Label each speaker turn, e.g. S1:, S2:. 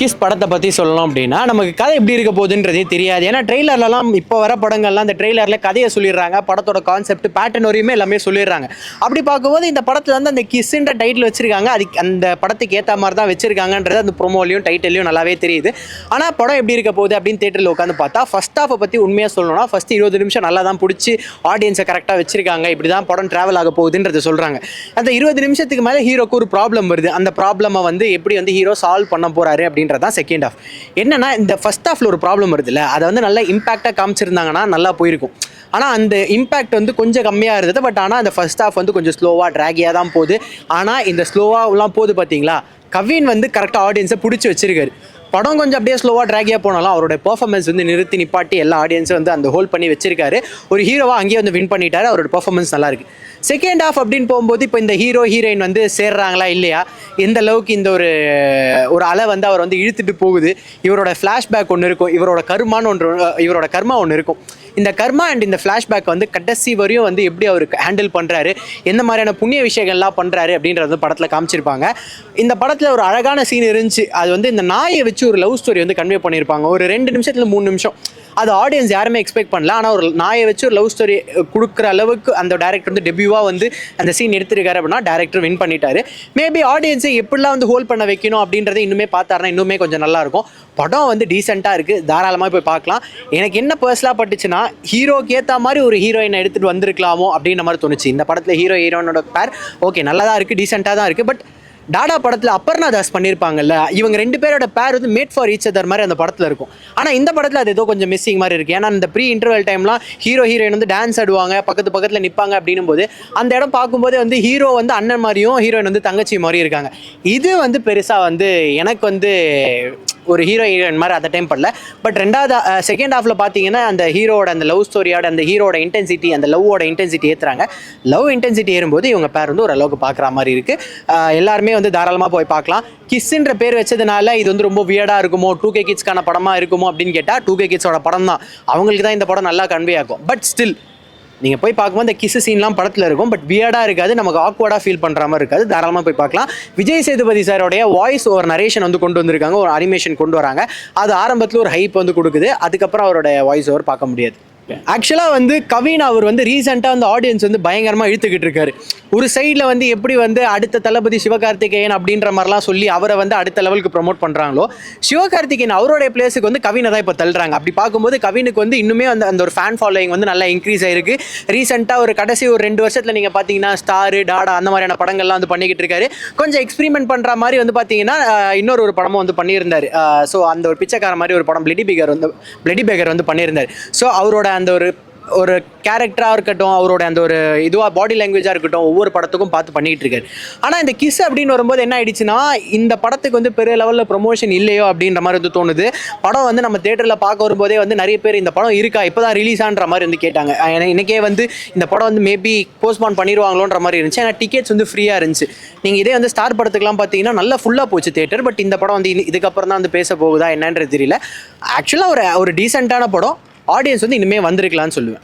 S1: Kiss படத்தை பற்றி சொல்லணும் அப்படின்னா நமக்கு கதை எப்படி இருக்க போகுதுன்றதே தெரியாது. ஏன்னா ட்ரெய்லர்லாம் இப்போ வர படங்கள்லாம் அந்த ட்ரெய்லரில் கதையை சொல்லிடுறாங்க, படத்தோட கான்செப்ட் பேட்டர்ன் வரையுமே எல்லாமே சொல்லிடுறாங்க. அப்படி பார்க்கும்போது இந்த படத்தில் வந்து அந்த கிஸ்ன்ற டைட்டில் வச்சிருக்காங்க, அதுக்கு அந்த படத்துக்கு ஏற்ற மாதிரி தான் வச்சிருக்காங்கன்றது அந்த ப்ரோமோலையும் டைட்டிலையும் நல்லாவே தெரியுது. ஆனால் படம் எப்படி இருக்க போகுது அப்படின்னு தேட்டரில் உட்காந்து பார்த்தா ஃபர்ஸ்ட் ஹாஃபை பற்றி உண்மையாக சொல்லணும்னா ஃபர்ஸ்ட் 20 நிமிஷம் நல்லா தான் பிடிச்சி ஆடியன்ஸை கரெக்டாக வச்சிருக்காங்க, இப்படி தான் படம் ட்ராவல் ஆக போகுதுன்றதை சொல்கிறாங்க. அந்த 20 நிமிஷத்துக்கு மேலே ஹீரோக்கு ஒரு ப்ராப்ளம் வருது. அந்த ப்ராப்ளமை வந்து எப்படி வந்து ஹீரோ சால்வ் பண்ண போகிறாரு அப்படின்றதான் செகண்ட் ஹாஃப். என்னன்னா இந்த ஃபர்ஸ்ட் ஹாஃப்ல ஒரு ப்ராப்ளம் வருதுல்ல, அதை வந்து நல்லா இம்பாக்டாக காமிச்சிருந்தாங்கன்னா நல்லா போயிருக்கும். ஆனால் அந்த இம்பாக்ட் வந்து கொஞ்சம் கம்மியாக இருந்தது. பட் ஆனால் அந்த ஃபர்ஸ்ட் ஹாஃப் வந்து கொஞ்சம் ஸ்லோவாக ட்ராகியாக தான் போகுது. ஆனால் இந்த ஸ்லோவாகலாம் போகுது பார்த்தீங்களா, கவின் வந்து கரெக்டாக ஆடியன்ஸை பிடிச்சி வச்சிருக்காரு. படம் கொஞ்சம் அப்படியே ஸ்லோவாக ட்ராகியாக போனாலும் அவரோட பெர்ஃபார்மன்ஸ் வந்து நிறுத்தி நிப்பாட்டி எல்லா ஆடியன்ஸும் வந்து அந்த ஹோல்ட் பண்ணி வச்சிருக்காரு. ஒரு ஹீரோவாக அங்கேயே வந்து வின் பண்ணிட்டாரு. அவரோட பெர்ஃபார்மன்ஸ் நல்லா இருக்கு. செகண்ட் ஹாஃப் அப்படின்னு போகும்போது இப்போ இந்த ஹீரோ ஹீரோயின் வந்து சேர்றாங்களா இல்லையா, எந்த அளவுக்கு இந்த ஒரு அலை வந்து அவர் வந்து இழுத்துட்டு போகுது. இவரோட ஃப்ளாஷ்பேக் ஒன்று இருக்கும், இவரோட கர்மா ஒன்று இருக்கும். இந்த கர்மா அண்ட் இந்த ஃப்ளாஷ்பேக் வந்து கடைசி வரையும் வந்து எப்படி அவர் ஹேண்டில் பண்ணுறாரு, எந்த மாதிரியான புண்ணிய விஷயங்கள்லாம் பண்ணுறாரு அப்படின்றது படத்தில் காமிச்சிருப்பாங்க. இந்த படத்தில் ஒரு அழகான சீன் இருந்துச்சு. அது வந்து இந்த நாயை வச்சு ஒரு லவ் ஸ்டோரி வந்து கன்வே பண்ணியிருப்பாங்க. ஒரு 2 நிமிஷத்துல 3 நிமிஷம். அது ஆடியன்ஸ் யாருமே எக்ஸ்பெக்ட் பண்ணல. ஆனால் ஒரு நாயை வச்சு ஒரு லவ் ஸ்டோரி கொடுக்குற அளவுக்கு அந்த டேரக்டர் வந்து டெபியூவாக வந்து அந்த சீன் எடுத்திருக்காரு அப்படின்னா டேரக்டர் வின் பண்ணிட்டாரு. மேபி ஆடியன்ஸை எப்படிலாம் வந்து ஹோல்ட் பண்ண வைக்கணும் அப்படின்றத இன்னுமே பார்த்தாருன்னா இன்னுமே கொஞ்சம் நல்லாயிருக்கும். படம் வந்து டீசெண்டாக இருக்குது, தாராளமாக போய் பார்க்கலாம். எனக்கு என்ன பர்சனலாக பட்டுச்சுன்னா ஹீரோக்கு ஏற்ற மாதிரி ஒரு ஹீரோயினை எடுத்துகிட்டு வந்திருக்கலாமோ அப்படின்ற மாதிரி தோணுச்சு. இந்த படத்தில் ஹீரோ ஹீரோயினோட பேர் ஓகே நல்லா தான் இருக்குது, டீசெண்டாக தான் இருக்குது. பட் டாடா படத்தில் அப்பர்ணா தாஸ் பண்ணியிருப்பாங்கல்ல, இவங்க 2 பேரோட பேர் வந்து மேட் ஃபார் ஈச் அதர் மாதிரி அந்த படத்தில் இருக்கும். ஆனால் இந்த படத்தில் அது ஏதோ கொஞ்சம் மிஸ்ஸிங் மாதிரி இருக்குது. ஏன்னா இந்த ப்ரீ இன்டர்வல் டைம்லாம் ஹீரோ ஹீரோயின் வந்து டான்ஸ் ஆடுவாங்க, பக்கத்தில் நிற்பாங்க அப்படின்னும் போது அந்த இடம் பார்க்கும்போதே வந்து ஹீரோ வந்து அண்ணன் மாதிரியும் ஹீரோயின் வந்து தங்கச்சி மாதிரியும் இருக்காங்க. இது வந்து பெருசாக வந்து எனக்கு வந்து ஒரு ஹீரோயின் மாதிரி அந்த டைம் பண்ணல. பட் செகண்ட் ஹாஃபில் பார்த்தீங்கன்னா அந்த ஹீரோட அந்த லவ் ஸ்டோரியோட அந்த ஹீரோட இன்டென்சிட்டி, அந்த லவ்வோட இன்டென்சிட்டி ஏற்றுறாங்க. லவ் இன்டென்சிட்டி ஏறும்போது இவங்க பேர் வந்து ஓரளவுக்கு பார்க்குற மாதிரி இருக்குது. எல்லாருமே வந்து தாராளமாக போய் பார்க்கலாம். கிஸ்ன்ற பேர் வச்சதுனால இது வந்து ரொம்ப வியர்டாக இருக்குமோ, 2K கிட்ஸ்க்கான படமாக இருக்குமோ அப்படின்னு கேட்டால் 2K கிட்ஸோட படம் தான், அவங்களுக்கு தான் இந்த படம் நல்லா கன்வே ஆகும். பட் ஸ்டில் நீங்கள் போய் பார்க்கும்போது இந்த கிஸ் சீன்லாம் படத்தில் இருக்கும், பட் வியர்டாக இருக்காது, நமக்கு ஆக்வர்டாக ஃபீல் பண்ணுற மாதிரி இருக்காது. தாராளமாக போய் பார்க்கலாம். விஜய் சேதுபதி சாரோடைய வாய்ஸ் ஒரு நரேஷன் வந்து கொண்டு வந்திருக்காங்க, ஒரு அனிமேஷன் கொண்டு வராங்க. அது ஆரம்பத்தில் ஒரு ஹைப் வந்து கொடுக்குது, அதுக்கப்புறம் அவரோட வாய்ஸ் ஓவர் பார்க்க முடியாது. ஆக்சுவலாக வந்து கவின் அவர் வந்து ரீசெண்டாக வந்து ஆடியன்ஸ் வந்து பயங்கரமாக இழுத்துக்கிட்டு இருக்காரு. ஒரு சைடில் வந்து எப்படி வந்து அடுத்த தளபதி சிவகார்த்திகேயன் அப்படின்ற மாதிரிலாம் சொல்லி அவரை வந்து அடுத்த லெவலுக்கு ப்ரொமோட் பண்ணுறாங்களோ, சிவகார்த்திகேயன் அவருடைய பிளேஸுக்கு வந்து கவினை தான் இப்போ தள்ளுறாங்க. அப்படி பார்க்கும்போது கவினுக்கு வந்து இன்னுமே வந்து அந்த ஒரு ஃபேன் ஃபாலோயிங் வந்து நல்லா இன்க்ரீஸ் ஆயிருக்கு. ரீசெண்டாக ஒரு கடைசி ஒரு 2 வருஷத்தில் நீங்கள் பார்த்தீங்கன்னா ஸ்டாரு, டாடா அந்த மாதிரியான படங்கள்லாம் வந்து பண்ணிக்கிட்டு இருக்காரு. கொஞ்சம் எக்ஸ்பெரிமெண்ட் பண்ணுற மாதிரி வந்து பார்த்தீங்கன்னா இன்னொரு படமும் வந்து பண்ணியிருந்தார். ஸோ அந்த ஒரு பிச்சைக்கார மாதிரி ஒரு படம் பிளடி பேகர் வந்து பண்ணியிருந்தார். ஸோ அவரோட அந்த ஒரு கேரக்டராக இருக்கட்டும், அவரோட அந்த ஒரு இதுவாக பாடி லாங்குவேஜாக இருக்கட்டும், ஒவ்வொரு படத்துக்கும் பார்த்து பண்ணிகிட்டு இருக்காரு. ஆனால் இந்த கிஸ் அப்படின்னு வரும்போது என்ன ஆயிடுச்சுன்னா, இந்த படத்துக்கு வந்து பெரிய லெவலில் ப்ரொமோஷன் இல்லையோ அப்படின்ற மாதிரி வந்து தோணுது. படம் வந்து நம்ம தேட்டரில் பார்க்க வரும்போதே வந்து நிறைய பேர் இந்த படம் இருக்கா, இப்போ தான் ரிலீஸ் ஆன்ற மாதிரி வந்து கேட்டாங்க. எனக்கே வந்து இந்த படம் வந்து மேபி போஸ்ட்பான் பண்ணிடுவாங்களோன்ற மாதிரி இருந்துச்சு. ஏன்னா டிக்கெட்ஸ் வந்து ஃப்ரீயாக இருந்துச்சு. நீங்கள் இதே வந்து ஸ்டார் படத்துக்குலாம் பார்த்தீங்கன்னா நல்லா ஃபுல்லாக போச்சு தேட்டர். பட் இந்த படம் வந்து இதுக்கப்புறம் தான் வந்து பேச போகுதா என்னன்றது தெரியல. ஆக்சுவலாக ஒரு டீசெண்டான படம், ஆடியன்ஸ் வந்து இனிமேல் வந்திருக்கலான்னு சொல்லுவேன்.